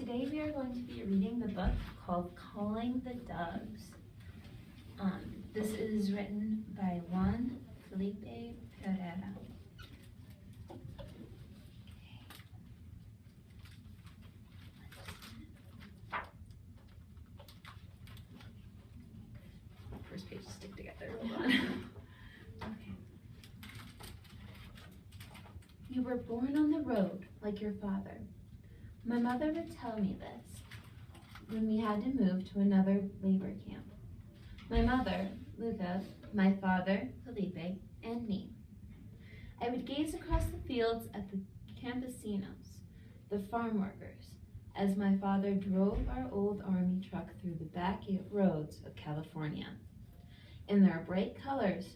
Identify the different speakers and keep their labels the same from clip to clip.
Speaker 1: today we are going to be reading the book called Calling the Doves. This is written by Juan Felipe Herrera. First pages stick together, hold on. Okay. You were born on the road like your father. My mother would tell me this when we had to move to another labor camp. My mother, Luca, my father, Felipe, and me. I would gaze across the fields at the campesinos, the farm workers, as my father drove our old army truck through the back roads of California. In their bright colors,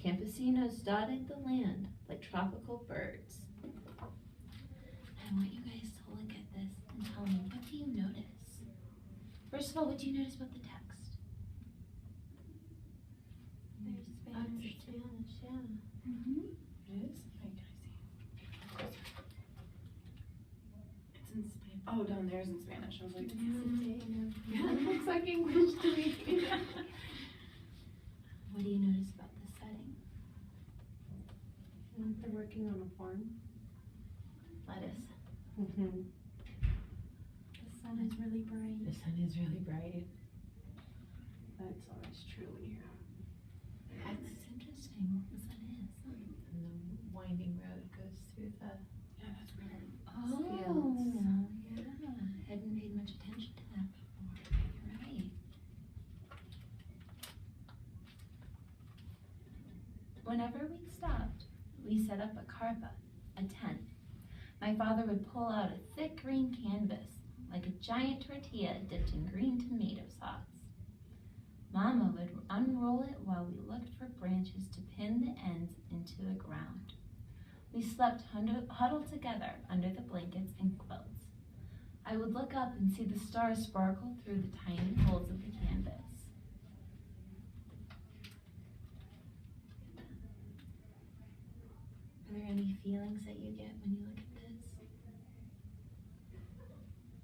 Speaker 1: campesinos dotted the land like tropical birds. I want you guys to look at this and tell me, what do you notice? First of all, what do you notice about the text?
Speaker 2: There's Spanish, yeah.
Speaker 1: Mm-hmm.
Speaker 3: It is? Wait, can I see? It's in Spanish. Oh, down there's in Spanish. I was like,
Speaker 2: Yeah, it looks like English to me.
Speaker 1: What do you notice about the setting?
Speaker 2: They're working on a farm.
Speaker 1: Lettuce.
Speaker 2: Mm-hmm. The sun is really bright.
Speaker 4: The sun is really bright.
Speaker 2: That's always true when you're out.
Speaker 1: That's interesting. The sun is.
Speaker 4: And the winding road goes through the
Speaker 3: yeah, that's weird.
Speaker 1: Oh,
Speaker 4: fields.
Speaker 1: yeah. Hadn't paid much attention to that before. You're right. Whenever we stopped, we set up a carpa, a tent. My father would pull out a thick green canvas, like a giant tortilla dipped in green tomato sauce. Mama would unroll it while we looked for branches to pin the ends into the ground. We slept huddled together under the blankets and quilts. I would look up and see the stars sparkle through the tiny holes of the canvas. Are there any feelings that you get when you look at this?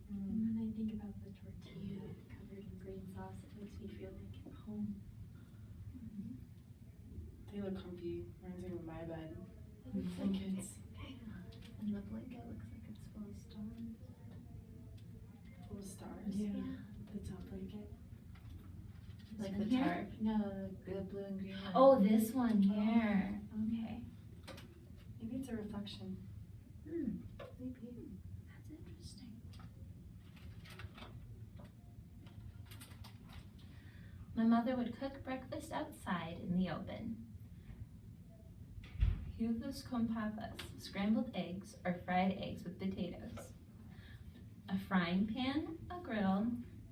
Speaker 2: When I think about the tortilla covered in green sauce, it makes me feel like I'm home.
Speaker 3: They look comfy. Reminds me of my bed.
Speaker 2: It looks
Speaker 3: And
Speaker 2: like
Speaker 3: kids.
Speaker 2: And the blanket looks like it's full of stars.
Speaker 3: Full of stars.
Speaker 2: Yeah. The top blanket.
Speaker 4: like
Speaker 1: one
Speaker 4: the
Speaker 1: here?
Speaker 4: tarp. No, the blue and green one.
Speaker 1: Oh, this one here. Okay.
Speaker 3: Maybe it's a reflection.
Speaker 2: Maybe.
Speaker 1: That's interesting. My mother would cook breakfast outside in the open. Huevos con papas, scrambled eggs or fried eggs with potatoes. A frying pan, a griddle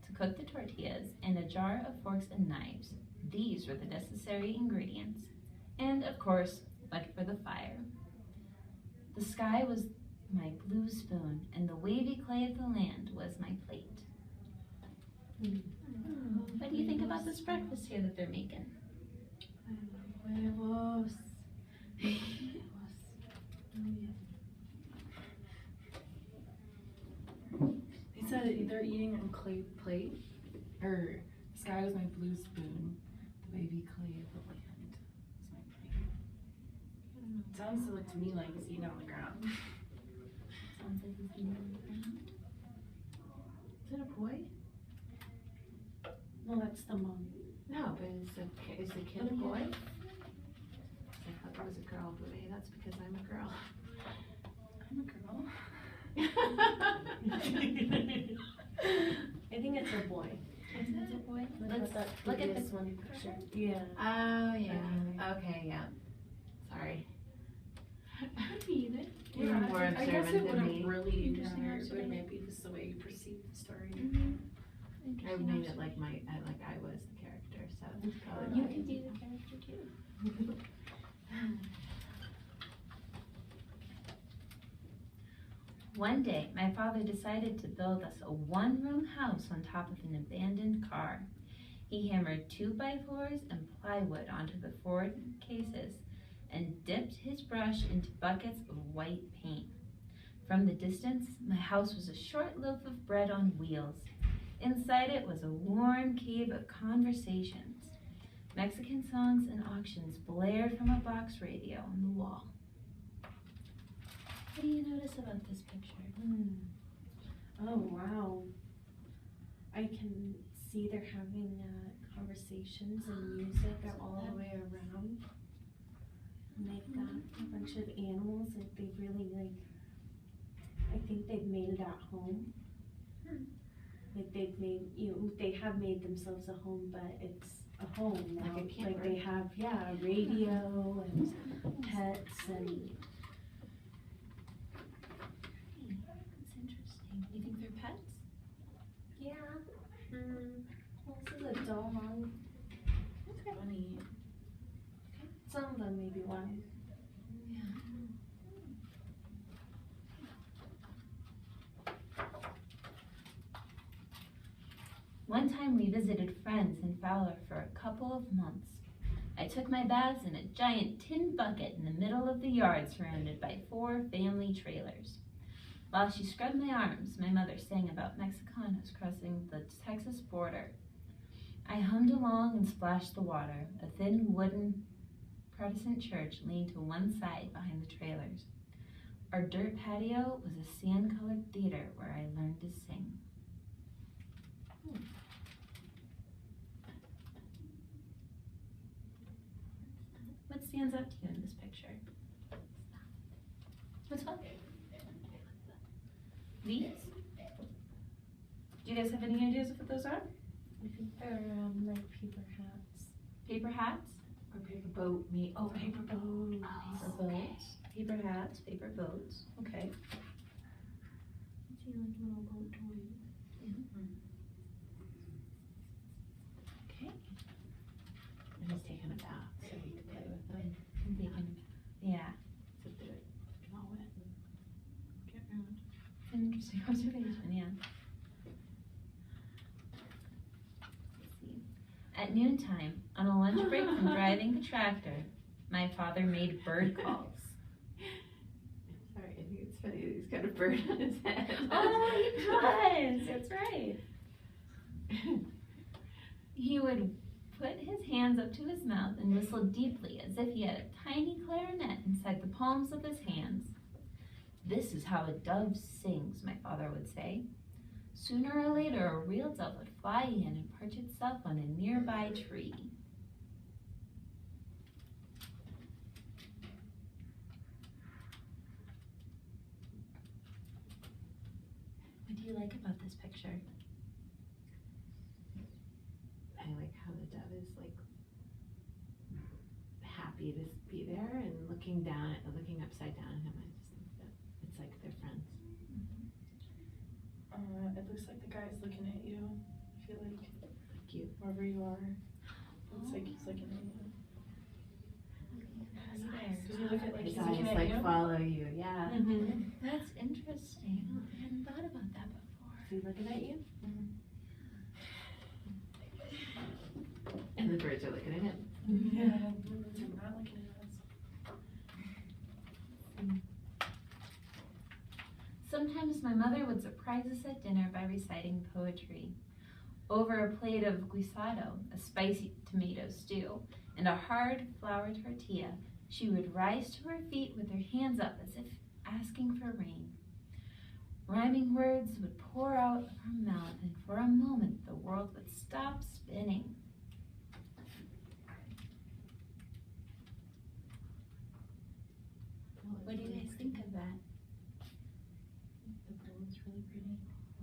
Speaker 1: to cook the tortillas, and a jar of forks and knives. These were the necessary ingredients. And, of course, wood for the fire. The sky was my blue spoon, and the wavy clay of the land was my plate. What do you think about this breakfast here that they're making?
Speaker 2: Huevos.
Speaker 3: They said they're eating a clay plate, or the sky was my blue spoon, the wavy clay of the land was my plate. Sounds so to me like it's eating on the ground.
Speaker 1: Sounds like he's eating on the ground.
Speaker 2: Is it a boy? No, that's the mom.
Speaker 4: No, but is the kid a boy? I thought it was a girl, but hey, that's because I'm a girl.
Speaker 3: I'm a girl.
Speaker 2: I think it's a boy.
Speaker 1: Is it a boy?
Speaker 2: Let's
Speaker 1: look at
Speaker 2: this
Speaker 1: this
Speaker 2: one picture. Yeah.
Speaker 4: Oh, yeah. Okay, yeah. Sorry.
Speaker 2: Could be either.
Speaker 4: You're more
Speaker 3: I guess
Speaker 4: observant
Speaker 3: it
Speaker 4: than
Speaker 3: would
Speaker 4: me.
Speaker 3: have really
Speaker 2: Interesting
Speaker 3: mattered, but
Speaker 2: observation.
Speaker 3: maybe this is the way you perceive the story.
Speaker 4: I made it like I was the character, so it's probably
Speaker 1: You
Speaker 4: why.
Speaker 1: could be the character too. One day, my father decided to build us a one-room house on top of an abandoned car. He hammered 2x4s and plywood onto the forward cases and dipped his brush into buckets of white paint. From the distance, my house was a short loaf of bread on wheels. Inside it was a warm cave of conversations. Mexican songs and auctions blared from a box radio on the wall. What do you notice about this picture?
Speaker 5: Oh, wow. I can see they're having conversations and music all the way around. And they've got a bunch of animals that they've really I think they've made it at home. Like they've made, they have made themselves a home, but it's a home now.
Speaker 4: Like a camper.
Speaker 5: Like they have, a radio and pets and.
Speaker 1: That's interesting. You think they're pets?
Speaker 5: Yeah. Well, this is a dog.
Speaker 3: That's funny.
Speaker 5: Some of them maybe one.
Speaker 1: One time we visited friends in Fowler for a couple of months. I took my baths in a giant tin bucket in the middle of the yard surrounded by 4 family trailers. While she scrubbed my arms, my mother sang about Mexicanos crossing the Texas border. I hummed along and splashed the water. A thin wooden Protestant church leaned to one side behind the trailers. Our dirt patio was a sand-colored theater where I learned to sing. What stands out to you in this picture? What's that? These? Do you guys have any ideas of what those are?
Speaker 5: I think they're like paper hats.
Speaker 1: Paper hats?
Speaker 4: Or paper boat,
Speaker 1: Paper boats. Paper boats. Paper hats, paper boats. Okay.
Speaker 2: I see like little boat toys.
Speaker 1: Okay.
Speaker 4: and he's taking a bath, so he could play with them.
Speaker 1: Yeah.
Speaker 4: So they're all wet and get around.
Speaker 1: Interesting observation, yeah. Let's see. At noontime, on a lunch break from driving the tractor, my father made bird calls.
Speaker 4: Sorry, I think it's funny that he's got a bird on his head.
Speaker 1: Oh, he does! That's right. He would put his hands up to his mouth and whistle deeply as if he had a tiny clarinet inside the palms of his hands. This is how a dove sings, my father would say. Sooner or later, a real dove would fly in and perch itself on a nearby tree. What do you like about this picture?
Speaker 4: I like how the dove is like happy to be there and looking upside down at him. I just think that it's like they're friends.
Speaker 3: It looks like the guy's looking at you. I feel like
Speaker 4: Cute.
Speaker 3: wherever you are, looks like he's looking at you. Does he look at like
Speaker 4: His
Speaker 3: he's looking
Speaker 4: eyes
Speaker 3: at
Speaker 4: like
Speaker 3: you?
Speaker 4: follow you, yeah.
Speaker 1: That's interesting. I hadn't thought about that before.
Speaker 4: Is he looking at you? And the birds are looking at him.
Speaker 3: Yeah, the birds are not looking at us.
Speaker 1: Sometimes my mother would surprise us at dinner by reciting poetry. Over a plate of guisado, a spicy tomato stew, and a hard flour tortilla, she would rise to her feet with her hands up as if asking for rain. Rhyming words would pour out of her mouth, and for a moment the world would stop spinning. What do you guys think of that?
Speaker 3: The bowl is really pretty.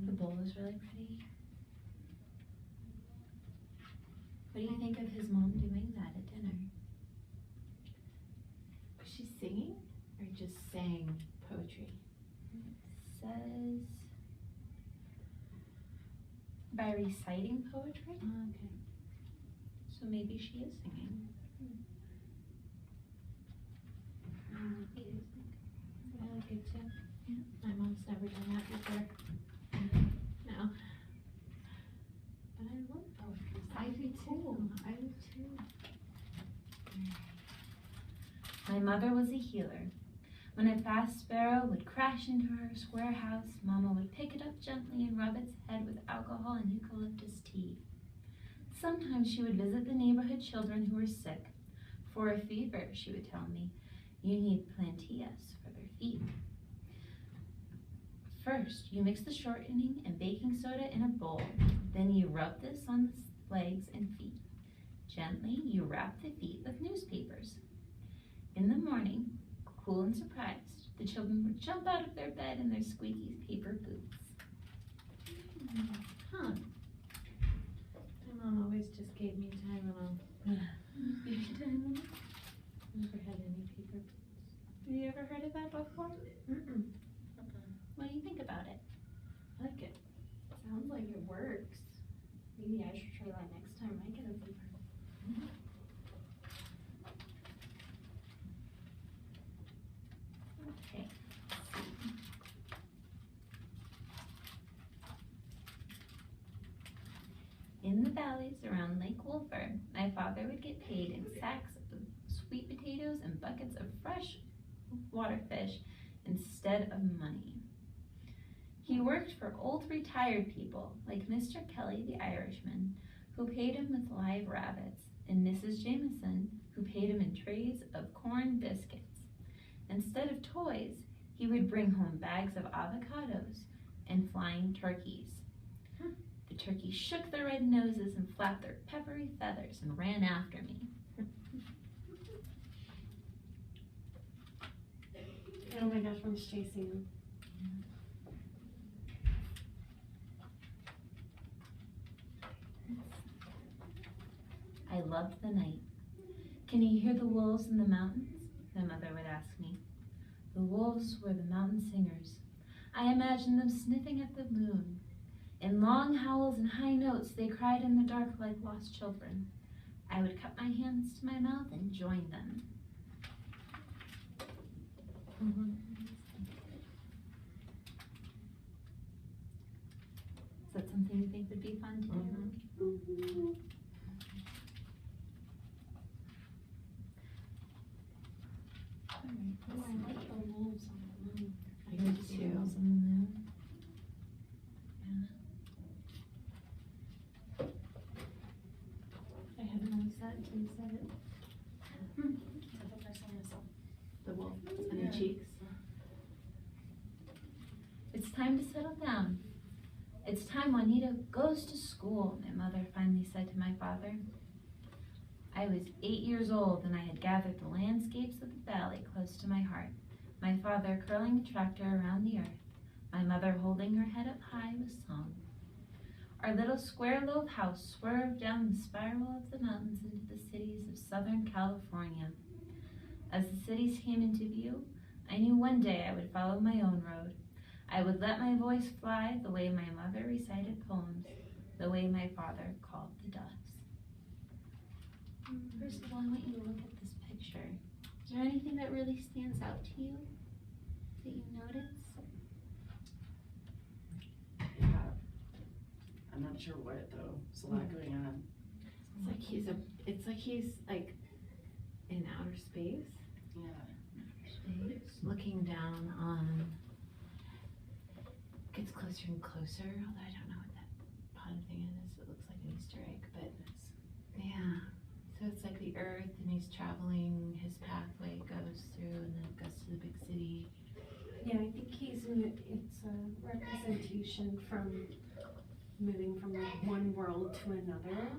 Speaker 1: The bowl is really pretty. What do you think of his mom doing that at dinner?
Speaker 4: Was she singing or just saying poetry?
Speaker 1: Says by reciting poetry,
Speaker 4: Okay.
Speaker 1: so maybe she is singing.
Speaker 4: I like it too. Yeah. My mom's never done that before. No. But I love poetry. I do too. I do too.
Speaker 1: My mother was a healer. When a fast sparrow would crash into her square house, Mama would pick it up gently and rub its head with alcohol and eucalyptus tea. Sometimes she would visit the neighborhood children who were sick. For a fever, she would tell me, you need plantillas for their feet. First, you mix the shortening and baking soda in a bowl. Then you rub this on the legs and feet. Gently, you wrap the feet with newspapers. In the morning, cool and surprised, the children would jump out of their bed in their squeaky paper boots.
Speaker 4: Huh. My mom always just gave me Tylenol. Never had any paper.
Speaker 1: Have you ever heard of that before?
Speaker 4: Mm-mm.
Speaker 1: What do you think about it?
Speaker 4: I like it.
Speaker 2: Sounds like it works. Maybe I should try that next time I get a fever.
Speaker 1: Okay. In the valleys around Lake Wolfer, my father would get paid in sacks of sweet potatoes and buckets of fresh water fish instead of money. He worked for old retired people like Mr. Kelly the Irishman, who paid him with live rabbits, and Mrs. Jameson, who paid him in trays of corn biscuits. Instead of toys, he would bring home bags of avocados and flying turkeys. The turkeys shook their red noses and flapped their peppery feathers and ran after me.
Speaker 5: Oh my gosh, I'm just chasing him.
Speaker 1: I loved the night. Can you hear the wolves in the mountains? My mother would ask me. The wolves were the mountain singers. I imagined them sniffing at the moon. In long howls and high notes, they cried in the dark like lost children. I would cup my hands to my mouth and join them. Is that something you think would be fun to do?
Speaker 2: Oh, I like the wolves on the moon.
Speaker 4: I do too.
Speaker 1: Wolves on the moon.
Speaker 2: I haven't noticed that until you said it.
Speaker 3: That's the first time I saw.
Speaker 4: The wolf on
Speaker 3: Yeah.
Speaker 4: your cheeks.
Speaker 1: It's time to settle down. It's time Juanita goes to school, my mother finally said to my father. I was 8 years old and I had gathered the landscapes of the valley close to my heart, my father curling the tractor around the earth, my mother holding her head up high with song. Our little square loaf house swerved down the spiral of the mountains into the cities of Southern California. As the cities came into view, I knew one day I would follow my own road. I would let my voice fly the way my mother recited poems, the way my father called the doves. First of all, I want you to look at this picture. Is there anything that really stands out to you that you notice?
Speaker 3: Yeah. I'm not sure what though. There's a lot going on.
Speaker 4: It's like he's like in outer space,
Speaker 3: Yeah.
Speaker 4: looking down on. Gets closer and closer. Although I don't know what that pod thing is. It looks like an Easter egg, but yeah. So it's like the Earth, and he's traveling. His pathway goes through, and then it goes to the big city.
Speaker 5: Yeah, I think it's a representation from moving from like one world to another.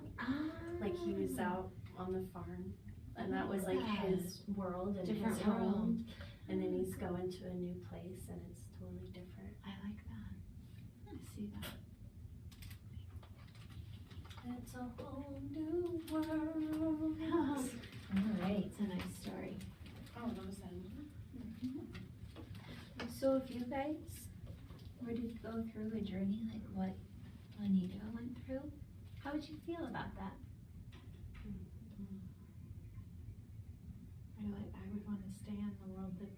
Speaker 5: Like he was out on the farm, and that was like his world and
Speaker 4: Different
Speaker 5: his home.
Speaker 4: world.
Speaker 5: And then he's going to a new place, and it's totally different.
Speaker 4: I like that. I see that.
Speaker 5: It's a whole new world.
Speaker 1: All right.
Speaker 4: It's a nice story.
Speaker 3: Oh, that was
Speaker 1: So if you guys were to go through a journey like what Juanita went through, how would you feel about that?
Speaker 4: I would want to stay in the world that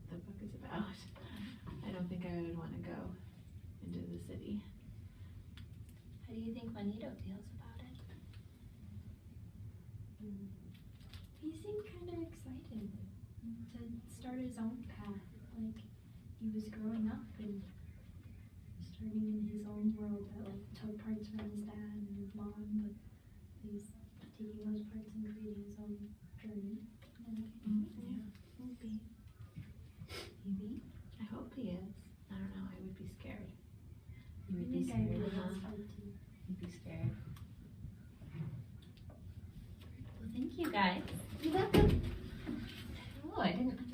Speaker 4: the book is about. I don't think I would want to go into the city.
Speaker 1: How do you think Juanito feels about it?
Speaker 2: He seemed kind of excited. to start his own path. Like, he was growing up and starting in his own world that like took parts from his dad and his mom, but he's taking those parts and creating his own journey.
Speaker 4: Maybe. Maybe. I hope he is. I don't know. I would be scared. You would be
Speaker 2: I think I
Speaker 4: scared.
Speaker 2: would
Speaker 4: Huh?
Speaker 2: start to.
Speaker 4: You'd be scared.
Speaker 1: Well, thank you guys. You're welcome. Oh, I didn't